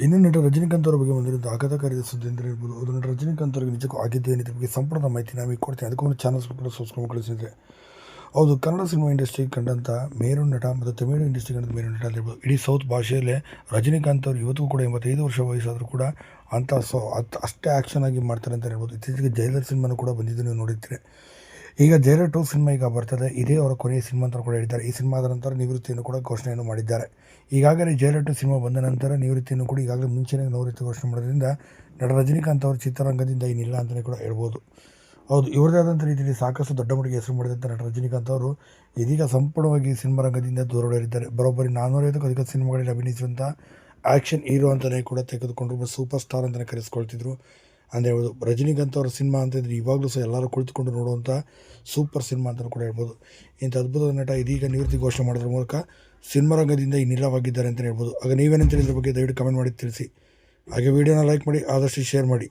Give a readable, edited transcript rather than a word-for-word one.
ಇನ್ನು ನಟ ರಜನಿಕಾಂತ್ ಅವರ ಬಗ್ಗೆ ಬಂದಿರೋದು ಆಘಾತಕಾರಿ ಸುದ್ದಿ ಅಂತ ಹೇಳ್ಬೋದು. ಅದು ನಟ ರಜನಿಕಾಂತ್ ಅವರಿಗೆ ನಿಜಕ್ಕೂ ಆಗಿದ್ದು ಏನಿದೆ ಬಗ್ಗೆ ಸಂಪೂರ್ಣ ಮಾಹಿತಿ ನಾವು ಈಗ ಕೊಡ್ತೀನಿ. ಅದಕ್ಕೂ ಚಾನಲ್ಸ್ ಕೂಡ ಸಬ್ಸ್ಕ್ರೈಬ್ ಕಳಿಸಿದ್ರೆ ಹೌದು, ಕನ್ನಡ ಸಿನಿಮಾ ಇಂಡಸ್ಟ್ರಿ ಕಂಡಂಥ ಮೇರು ನಟ ಮತ್ತು ತಮಿಳು ಇಂಡಸ್ಟ್ರಿ ಕಂಡಂಥ ಮೇರು ನಟ ಅಂತ ಹೇಳ್ಬೋದು. ಇಡೀ ಸೌತ್ ಭಾಷೆಯಲ್ಲೇ ರಜನಿಕಾಂತ್ ಅವರು ಇವತ್ತಿಗೂ ಕೂಡ 85 ವರ್ಷ ವಯಸ್ಸಾದರೂ ಕೂಡ ಅಂಥ ಅಷ್ಟೇ ಆ್ಯಕ್ಷನ್ ಆಗಿ ಮಾಡ್ತಾರೆ ಅಂತ ಹೇಳ್ಬೋದು. ಇತ್ತೀಚೆಗೆ ಜೈಲರ್ ಸಿನಿಮಾನು ಕೂಡ ಬಂದಿದ್ದು ನೀವು ನೋಡಿರ್ತೀರಿ. ಈಗ ಜೈಲರ್ 2 ಸಿನಿಮಾ ಈಗ ಬರ್ತದೆ. ಇದೇ ಅವರ ಕೊನೆಯ ಸಿನಿಮಾ ಅಂತ ಕೂಡ ಹೇಳಿದ್ದಾರೆ. ಈ ಸಿನಿಮಾದ ನಂತರ ನಿವೃತ್ತಿಯನ್ನು ಕೂಡ ಘೋಷಣೆಯನ್ನು ಮಾಡಿದ್ದಾರೆ. ಈಗಾಗಲೇ ಜೈಲರ್ 2 ಸಿನಿಮಾ ಬಂದ ನಂತರ ನಿವೃತ್ತಿಯನ್ನು ಕೂಡ ಈಗಾಗಲೇ ಮುಂಚೆನೇ ನಿವೃತ್ತಿ ಘೋಷಣೆ ಮಾಡೋದ್ರಿಂದ ನಟ ರಜನಿಕಾಂತ್ ಅವರು ಚಿತ್ರರಂಗದಿಂದ ಇನ್ನಿಲ್ಲ ಅಂತಲೇ ಕೂಡ ಹೇಳ್ಬೋದು. ಹೌದು, ಇವರದೇ ಆದಂಥ ರೀತಿಯಲ್ಲಿ ಸಾಕಷ್ಟು ದೊಡ್ಡ ಮಟ್ಟಿಗೆ ಹೆಸರು ಮಾಡಿದಂಥ ನಟ ರಜನಿಕಾಂತ್ ಅವರು ಇದೀಗ ಸಂಪೂರ್ಣವಾಗಿ ಸಿನಿಮಾ ರಂಗದಿಂದ ದೂರವಿದ್ದಾರೆ. ಬರೋಬ್ಬರಿ 450ಕ್ಕೂ ಅಧಿಕ ಸಿನಿಮಾಗಳಲ್ಲಿ ಅಭಿನಯಿಸಿದಂಥ ಆ್ಯಕ್ಷನ್ ಹೀರೋ ಅಂತಲೇ ಕೂಡ ತೆಗೆದುಕೊಂಡು ಸೂಪರ್ ಸ್ಟಾರ್ ಅಂತಲೇ ಕರೆಸ್ಕೊಳ್ತಿದ್ರು ಅಂತ ಹೇಳ್ಬೋದು. ರಜನಿಕಾಂತ್ ಅವರ ಸಿನಿಮಾ ಅಂತಂದರೆ ಇವಾಗಲೂ ಸಹ ಎಲ್ಲರೂ ಕುಳಿತುಕೊಂಡು ನೋಡುವಂಥ ಸೂಪರ್ ಸಿನಿಮಾ ಅಂತಲೂ ಕೂಡ ಹೇಳ್ಬೋದು. ಇಂಥ ಅದ್ಭುತದ ನಟ ಇದೀಗ ನಿವೃತ್ತಿ ಘೋಷಣೆ ಮಾಡೋದ್ರ ಮೂಲಕ ಸಿನಿಮಾ ರಂಗದಿಂದ ಇನ್ನಿಲ್ಲವಾಗಿದ್ದಾರೆ ಅಂತಲೇ ಹೇಳ್ಬೋದು. ಆಗ ನೀವೇನಂತ ಹೇಳಿದ್ರ ಬಗ್ಗೆ ದಯವಿಟ್ಟು ಕಮೆಂಟ್ ಮಾಡಿ ತಿಳಿಸಿ. ಹಾಗೆ ವಿಡಿಯೋನ ಲೈಕ್ ಮಾಡಿ, ಆದಷ್ಟು ಶೇರ್ ಮಾಡಿ.